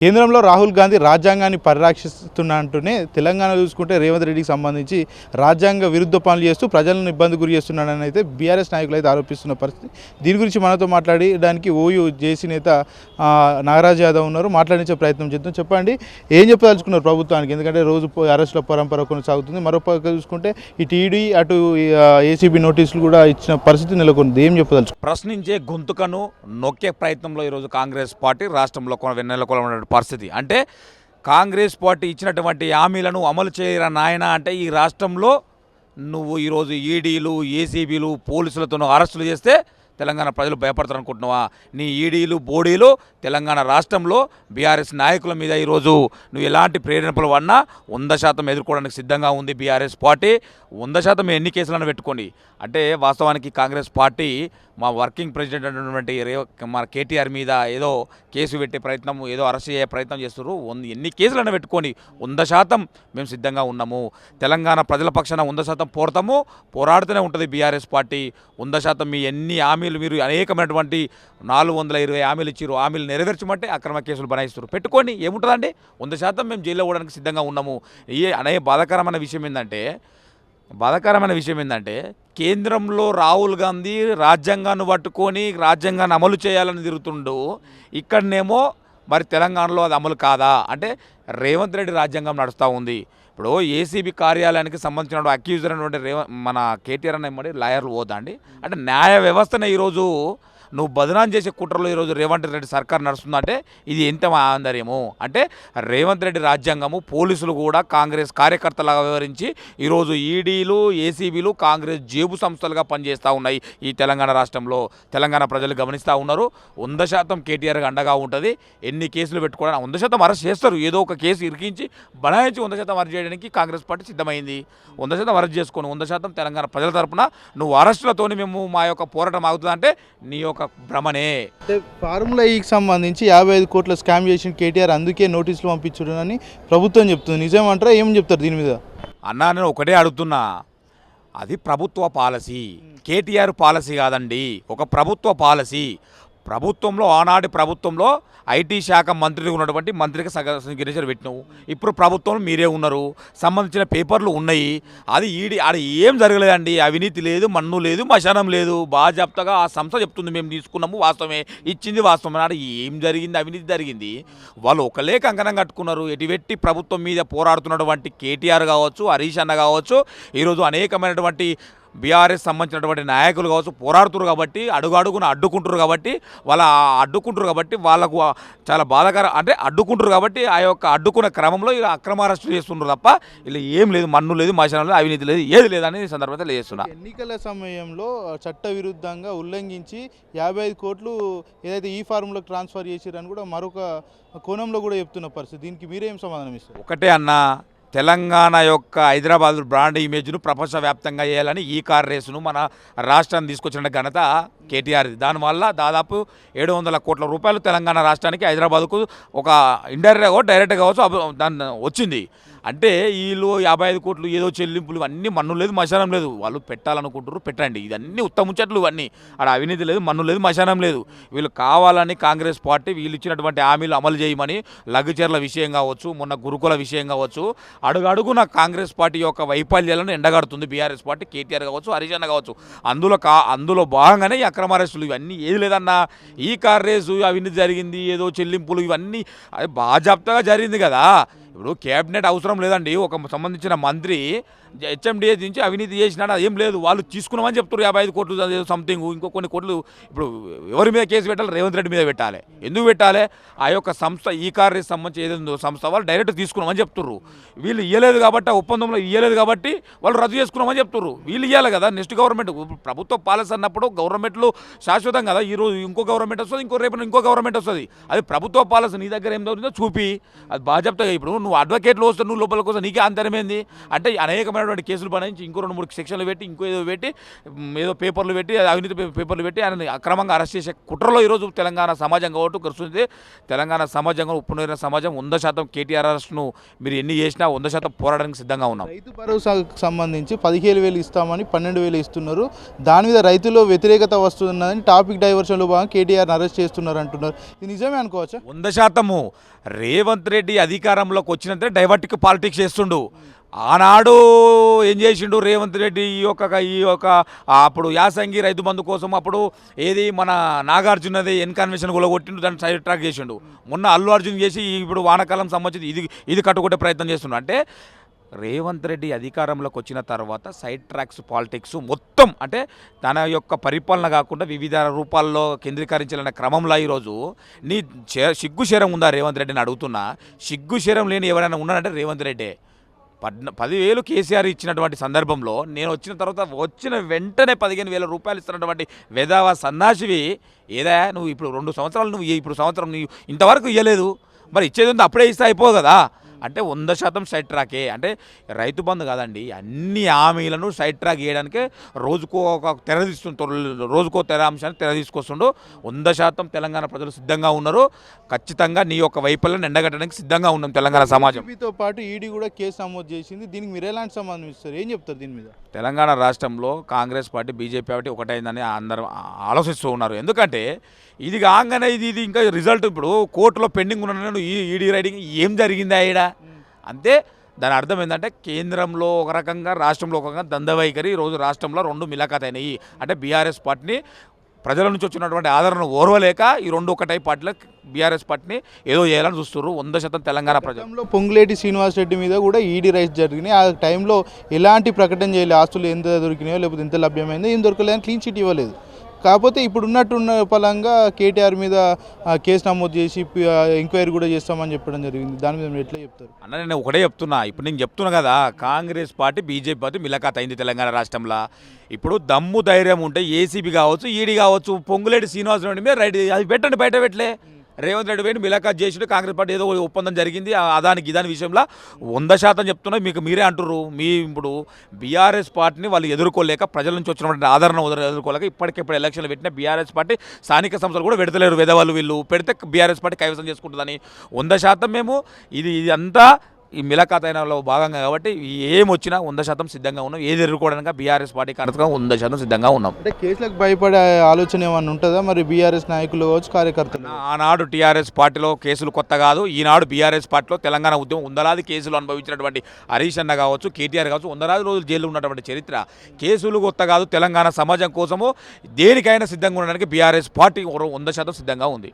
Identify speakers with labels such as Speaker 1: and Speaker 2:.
Speaker 1: కేంద్రంలో రాహుల్ గాంధీ రాజ్యాంగాన్ని పరిరక్షిస్తున్నా అంటూనే తెలంగాణ చూసుకుంటే రేవంత్ రెడ్డికి సంబంధించి రాజ్యాంగ విరుద్ధ పనులు చేస్తూ ప్రజలను ఇబ్బంది గురి చేస్తున్నాడని అయితే బీఆర్ఎస్ నాయకులు అయితే ఆరోపిస్తున్న పరిస్థితి. దీని గురించి మనతో మాట్లాడడానికి ఓయూ జేసీ నేత నాగరాజ్ యాదవ్ ఉన్నారు. మాట్లాడించే ప్రయత్నం చేద్దాం. చెప్పండి, ఏం చెప్పదలుచుకున్నారు ప్రభుత్వానికి? ఎందుకంటే రోజు అరెస్టుల పరంపర కొనసాగుతుంది. మరోపక్క చూసుకుంటే ఈ టీడీ అటు ఏసీబీ నోటీసులు కూడా ఇచ్చిన పరిస్థితి నెలకొంది. ఏం చెప్పదలుచుకున్నారు?
Speaker 2: ప్రశ్నించే గొంతుకను నొక్కే ప్రయత్నంలో ఈరోజు కాంగ్రెస్ పార్టీ రాష్ట్రంలో నెలకొన్న పరిస్థితి. అంటే కాంగ్రెస్ పార్టీ ఇచ్చినటువంటి హామీలను అమలు చేయరా నాయన అంటే ఈ రాష్ట్రంలో నువ్వు ఈరోజు ఈడీలు ఏసీబీలు పోలీసులతో అరెస్టులు చేస్తే తెలంగాణ ప్రజలు భయపడతారు అనుకుంటున్నావా? నీ ఈడీలు బోడీలు తెలంగాణ రాష్ట్రంలో బీఆర్ఎస్ నాయకుల మీద ఈరోజు నువ్వు ఎలాంటి ప్రేరేపణలు పడినా 100% ఎదుర్కోవడానికి సిద్ధంగా ఉంది బీఆర్ఎస్ పార్టీ. 100% ఎన్ని కేసులను పెట్టుకోండి. అంటే వాస్తవానికి కాంగ్రెస్ పార్టీ మా వర్కింగ్ ప్రెసిడెంట్ అయినటువంటి మన కేటీఆర్ మీద ఏదో కేసు పెట్టే ప్రయత్నం, ఏదో అరెస్ట్ చేసే ప్రయత్నం చేస్తున్నారు. ఎన్ని కేసులను పెట్టుకొని 100% మేము సిద్ధంగా ఉన్నాము. తెలంగాణ ప్రజల పక్షాన 100% పోరాడతాము, పోరాడుతూనే ఉంటుంది బీఆర్ఎస్ పార్టీ. 100% మీ ఎన్ని హామీలు మీరు అనేకమైనటువంటి 420 హామీలు ఇచ్చారు, హామీలు నెరవేర్చమంటే అక్రమ కేసులు బనాయిస్తారు. పెట్టుకొని ఏముంటుందండి? 100% మేము జైల్లో పోవడానికి సిద్ధంగా ఉన్నాము. బాధాకరమైన విషయం ఏంటంటే కేంద్రంలో రాహుల్ గాంధీ రాజ్యాంగాన్ని పట్టుకొని రాజ్యాంగాన్ని అమలు చేయాలని తిరుగుతుండు. ఇక్కడనేమో మరి తెలంగాణలో అది అమలు కాదా అంటే రేవంత్ రెడ్డి రాజ్యాంగం నడుస్తూ ఉంది. ఇప్పుడు ఏసీబీ కార్యాలయానికి సంబంధించిన అక్యూజర్ అయినటువంటి మన కేటీఆర్ అనే లాయర్లు పోదా అండి? అంటే న్యాయ వ్యవస్థనే ఈరోజు నువ్వు బదనాం చేసే కుట్రలో ఈరోజు రేవంత్ రెడ్డి సర్కార్ నడుస్తుందంటే ఇది ఎంత ఆందర్యము. అంటే రేవంత్ రెడ్డి రాజ్యాంగము పోలీసులు కూడా కాంగ్రెస్ కార్యకర్తలుగా వివరించి ఈరోజు ఈడీలు ఏసీబీలు కాంగ్రెస్ జేబు సంస్థలుగా పనిచేస్తూ ఉన్నాయి ఈ తెలంగాణ రాష్ట్రంలో. తెలంగాణ ప్రజలు గమనిస్తూ ఉన్నారు. 100% కేటీఆర్కి అండగా ఉంటుంది. ఎన్ని కేసులు పెట్టుకోవడానికి 100% అరెస్ట్ చేస్తారు. ఏదో ఒక కేసు ఇరికించి బనాయించి 100% అరెస్ట్ చేయడానికి కాంగ్రెస్ పార్టీ సిద్ధమైంది. 100% అరెస్ట్ చేసుకొని 100% తెలంగాణ ప్రజల తరపున నువ్వు అరెస్టులతోని మేము మా యొక్క పోరాటం ఆగుతుందంటే నీ యొక్క భ్రమనే.
Speaker 1: అంటే ఫార్ములా ఈకి సంబంధించి 55 కోట్ల స్కామ్ చేసిన కేటీఆర్ అందుకే నోటీసులు పంపించుడని ప్రభుత్వం చెప్తుంది. నిజమంటారా? ఏం చెప్తారు దీని మీద?
Speaker 2: అన్నా నేను ఒకటే అడుగుతున్నా, అది ప్రభుత్వ పాలసీ, కేటీఆర్ పాలసీ కాదండి. ఒక ప్రభుత్వ పాలసీ. ప్రభుత్వంలో ఆనాటి ప్రభుత్వంలో ఐటీ శాఖ మంత్రిగా ఉన్నటువంటి మంత్రికి సిగ్నేచర్ పెట్టినావు. ఇప్పుడు ప్రభుత్వంలో మీరే ఉన్నారు, సంబంధించిన పేపర్లు ఉన్నాయి. అది ఆడ ఏం జరగలేదండి. అవినీతి లేదు, మన్ను లేదు, మశానం లేదు. బాజాప్తగా ఆ సంస్థ చెప్తుంది మేము తీసుకున్నాము, వాస్తవమే, ఇచ్చింది వాస్తవమే. ఆడ ఏం జరిగింది? అవినీతి జరిగింది. వాళ్ళు ఒకలే కంకణం కట్టుకున్నారు. ఎటువెట్టి ప్రభుత్వం మీద పోరాడుతున్నటువంటి కేటీఆర్ కావచ్చు, హరీష్ అన్న కావచ్చు, ఈరోజు అనేకమైనటువంటి బీఆర్ఎస్ సంబంధించినటువంటి నాయకులు కావచ్చు పోరాడుతున్నారు కాబట్టి అడుగున అడ్డుకుంటారు కాబట్టి వాళ్ళకు చాలా బాధాకరం. అంటే అడ్డుకుంటారు కాబట్టి ఆ యొక్క అడ్డుకున్న క్రమంలో ఇలా అక్రమ అరెస్టులు చేస్తున్నారు తప్ప ఇలా ఏం లేదు, మన్ను లేదు, మశానం లేదు, అవినీతి లేదు, ఏది లేదని ఈ సందర్భంగా తెలియజేస్తున్నా.
Speaker 1: ఎన్నికల సమయంలో చట్ట విరుద్ధంగా ఉల్లంఘించి 55 కోట్లు ఏదైతే ఈ ఫార్ములకు ట్రాన్స్ఫర్ చేసిరని కూడా మరొక కోణంలో కూడా చెప్తున్న పరిస్థితి. దీనికి మీరేం సమాధానం ఇస్తారు?
Speaker 2: ఒకటే అన్నా, తెలంగాణ యొక్క హైదరాబాద్ బ్రాండ్ ఇమేజ్ను ప్రపంచవ్యాప్తంగా చేయాలని ఈ కార్ రేసును మన రాష్ట్రాన్ని తీసుకొచ్చిన ఘనత కేటీఆర్ది. దానివల్ల దాదాపు 700 కోట్ల రూపాయలు తెలంగాణ రాష్ట్రానికి హైదరాబాద్కు ఒక ఇండైరెక్ట్గా డైరెక్ట్గా కావచ్చు దాన్ని వచ్చింది. అంటే వీళ్ళు 55 కోట్లు ఏదో చెల్లింపులు ఇవన్నీ మన్ను లేదు, మశానం లేదు. వాళ్ళు పెట్టాలనుకుంటారు, పెట్టండి. ఇదన్నీ ఉత్తముచ్చట్లు. ఇవన్నీ ఆడ అవినీతి లేదు, మన్ను లేదు, మశానం లేదు. వీళ్ళు కావాలని కాంగ్రెస్ పార్టీ వీళ్ళు ఇచ్చినటువంటి హామీలు అమలు చేయమని లఘుచర్ల విషయం కావచ్చు, మొన్న గురుకుల విషయం కావచ్చు, అడుగడుగున కాంగ్రెస్ పార్టీ యొక్క వైఫల్యాలను ఎండగడుతుంది బీఆర్ఎస్ పార్టీ. కేటీఆర్ కావచ్చు, హరీష్ అన్న కావచ్చు. అందులో భాగంగానే ఈ అక్రమ అరెస్టులు ఇవన్నీ. ఏది లేదన్నా, ఈ కార్ రేసు అవినీతి జరిగింది, ఏదో చెల్లింపులు ఇవన్నీ అది బాజాప్తగా జరిగింది కదా. ఇప్పుడు క్యాబినెట్ అవసరం లేదండి. ఒక సంబంధించిన మంత్రి హెచ్ఎండిఏ నుంచి అవినీతి చేసినా ఏం లేదు, వాళ్ళు తీసుకున్నామని చెప్తారు. 55 కోట్లు సంథింగ్, ఇంకో కొన్ని కోట్లు. ఇప్పుడు ఎవరి మీద కేసు పెట్టాలి? రేవంత్ రెడ్డి మీద పెట్టాలి. ఎందుకు పెట్టాలి? ఆ యొక్క సంస్థ ఈ కార్ రేస్ సంబంధించి ఏదైందో సంస్థ వాళ్ళు డైరెక్ట్ తీసుకున్నామని చెప్తున్నారు. వీళ్ళు ఇవ్వలేదు కాబట్టి, ఆ ఒప్పందంలో ఇవ్వలేదు కాబట్టి వాళ్ళు రద్దు చేసుకున్నామని చెప్తున్నారు. వీళ్ళు ఇవ్వాలి కదా. నెక్స్ట్ గవర్నమెంట్ ప్రభుత్వ పాలసీ అన్నప్పుడు గవర్నమెంట్లు శాశ్వతం కదా. ఈరోజు ఇంకో గవర్నమెంట్ వస్తుంది, రేపు ఇంకో గవర్నమెంట్ వస్తుంది. అది ప్రభుత్వ పాలసీ. నీ దగ్గర ఏం దొరికిందో చూపి అది బాధ్యతగా. ఇప్పుడు నువ్వు అడ్వకేట్లు వస్తే నువ్వు లోపల కోసం నీకే అంతరమైంది అంటే అనేకమైనటువంటి కేసులు బనాయించి ఇంకో 2-3 సెక్షన్లు పెట్టి ఇంకో ఏదో పెట్టి ఏదో పేపర్లు పెట్టి అవినీతి పేపర్లు పెట్టి ఆయన అక్రమంగా అరెస్ట్ చేసే కుట్రలో ఈరోజు తెలంగాణ సమాజం కాబట్టి కలుస్తుంది. తెలంగాణ సమాజంగా ఉప్పునీరిన సమాజం 100% కేటీఆర్ అరెస్ట్ను మీరు ఎన్ని చేసినా 100% పోరాడడానికి సిద్ధంగా ఉన్నాం.
Speaker 1: రైతు భరోసాకు సంబంధించి 17,000 ఇస్తామని 12,000 ఇస్తున్నారు. దాని మీద రైతుల్లో వ్యతిరేకత వస్తుందని టాపిక్ డైవర్షన్లో భాగంగా కేటీఆర్ అరెస్ట్ చేస్తున్నారు అంటున్నారు. ఇది నిజమే అనుకోవచ్చా?
Speaker 2: 100% రేవంత్ రెడ్డి అధికారంలోకి వచ్చినంతే డైవర్టిక్ పాలిటిక్స్ చేస్తుండు. ఆనాడు ఏం చేసిండు రేవంత్ రెడ్డి ఈ యొక్క అప్పుడు యాసంగి రైతు బంధు కోసం అప్పుడు ఏది మన నాగార్జునది ఎన్కన్వెన్షన్ కూడా కొట్టిండు, దాన్ని సైడ్ ట్రాక్ చేసిండు. మొన్న అల్లు అర్జున్ చేసి ఇప్పుడు వానాకాలం సంబంధించి ఇది కట్టుకొట్టే ప్రయత్నం చేస్తుండు. అంటే రేవంత్ రెడ్డి అధికారంలోకి వచ్చిన తర్వాత సైడ్ ట్రాక్స్ పాలిటిక్స్ మొత్తం అంటే తన యొక్క పరిపాలన కాకుండా వివిధ రూపాల్లో కేంద్రీకరించాలనే క్రమంలో ఈరోజు నీ సిగ్గు శరం ఉందా రేవంత్ రెడ్డిని అడుగుతున్నా. సిగ్గు శరం లేని ఎవరైనా ఉన్నారంటే రేవంత్ రెడ్డే. 10,000 కేసీఆర్ ఇచ్చినటువంటి సందర్భంలో నేను వచ్చిన తర్వాత వచ్చిన వెంటనే 15,000 రూపాయలు ఇస్తున్నటువంటి వెధవ సన్నాసివి ఏదా నువ్వు ఇప్పుడు 2 సంవత్సరాలు నువ్వు ఇప్పుడు సంవత్సరం నువ్వు ఇంతవరకు ఇవ్వలేదు, మరి ఇచ్చేది ఉంది అప్పుడే ఇస్తే అయిపోవు కదా. అంటే 100% సైడ్ ట్రాకే. అంటే రైతు బంధు కాదండి, అన్ని హామీలను సైడ్ ట్రాక్ చేయడానికే రోజుకో ఒక రోజుకో తెర అంశాన్ని తెర తీసుకొస్తుండు. 100% తెలంగాణ ప్రజలు సిద్ధంగా ఉన్నారు. ఖచ్చితంగా నీ యొక్క వైఫల్యాన్ని ఎండగట్టడానికి సిద్ధంగా ఉన్నాం తెలంగాణ సమాజం.
Speaker 1: తో పాటు ఈడీ కూడా కేసు నమోదు చేసింది. దీనికి మీరు ఎలాంటి సంబంధం ఇస్తారు, ఏం చెప్తారు దీని మీద?
Speaker 2: తెలంగాణ రాష్ట్రంలో కాంగ్రెస్ పార్టీ బీజేపీ పార్టీ ఒకటైందని అందరూ ఆలోచిస్తూ ఉన్నారు. ఎందుకంటే ఇది కాగానే ఇది ఇంకా రిజల్ట్ ఇప్పుడు కోర్టులో పెండింగ్ ఉన్న ఈడీ రైడింగ్ ఏం జరిగింది ఈడ అంతే. దాని అర్థం ఏంటంటే కేంద్రంలో ఒక రకంగా రాష్ట్రంలో ఒక రకంగా దందవైఖరి ఈరోజు రాష్ట్రంలో 2 మిలాఖాత్ అయినాయి. అంటే బీఆర్ఎస్ పార్టీని ప్రజల నుంచి వచ్చినటువంటి ఆదరణ ఓర్వలేక ఈ 2 ఒకటై పార్టీలో బీఆర్ఎస్ పార్టీని ఏదో చేయాలని చూస్తున్నారు. 100% తెలంగాణ ప్రజలు.
Speaker 1: పొంగులేటి శ్రీనివాసరెడ్డి మీద కూడా ఈడీ రైట్స్ జరిగినాయి. ఆ టైంలో ఎలాంటి ప్రకటన చేయలేదు, ఆస్తులు ఎంత దొరికినాయో లేకపోతే ఎంత లభ్యమైందో ఏం దొరకలేదని క్లీన్ చిట్ ఇవ్వలేదు. కాకపోతే ఇప్పుడు ఉన్నట్టున్న పలంగా కేటీఆర్ మీద కేసు నమోదు చేసి ఎంక్వైరీ కూడా చేస్తామని చెప్పడం జరిగింది. దాని మీద మీరు ఎట్లా చెప్తారు?
Speaker 2: అన్న నేను ఒకటే చెప్తున్నా, ఇప్పుడు నేను చెప్తున్నా కదా, కాంగ్రెస్ పార్టీ బీజేపీ పార్టీ మిలకాత్ అయింది తెలంగాణ రాష్ట్రంలో. ఇప్పుడు దమ్ము ధైర్యం ఉంటే ఏసీబీ కావచ్చు, ఈడీ కావచ్చు, పొంగులేటి శ్రీనివాసరెడ్డి మీద రైట్ అది పెట్టండి, బయట పెట్టలే. రేవంత్ రెడ్డి పోయి మిలకాత్ చేసి కాంగ్రెస్ పార్టీ ఏదో ఒప్పందం జరిగింది అదానికి ఇదాని విషయంలో 100% చెప్తున్నా. మీకు మీరే అంటుర్రు ఇప్పుడు బీఆర్ఎస్ పార్టీని వాళ్ళు ఎదుర్కోలేక ప్రజల నుంచి వచ్చినటువంటి ఆదరణ ఎదుర్కోలేక ఇప్పటికిప్పుడు ఎలక్షన్లు పెట్టిన బీఆర్ఎస్ పార్టీ స్థానిక సంస్థలు కూడా పెడతలేరు. వేదవాళ్ళు వీళ్ళు పెడితే బీఆర్ఎస్ పార్టీ కైవసం చేసుకుంటుందని 100% మేము ఇది అంతా ఈ మిలకాత్ అయినలో భాగంగా కాబట్టి ఏమొచ్చినా 100% సిద్ధంగా ఉన్నాం. ఏది ఎదుర్కోవడానికి బీఆర్ఎస్ పార్టీ కార్యకర్తగా 100% సిద్ధంగా ఉన్నాం.
Speaker 1: అంటే కేసులకు భయపడే ఆలోచన ఏమన్నా ఉంటుందా మరి బీఆర్ఎస్ నాయకులు కావచ్చు, కార్యకర్తలు?
Speaker 2: ఆనాడు టీఆర్ఎస్ పార్టీలో కేసులు కొత్త కాదు. ఈనాడు బీఆర్ఎస్ పార్టీలో తెలంగాణ ఉద్యమం 100 కేసులు అనుభవించినటువంటి హరీష్ అన్న కావచ్చు, కేటీఆర్ కావచ్చు, 100 రోజులు జైల్లో ఉన్నటువంటి చరిత్ర. కేసులు కొత్త కాదు. తెలంగాణ సమాజం కోసము దేనికైనా సిద్ధంగా ఉండడానికి బీఆర్ఎస్ పార్టీ 100% సిద్ధంగా ఉంది.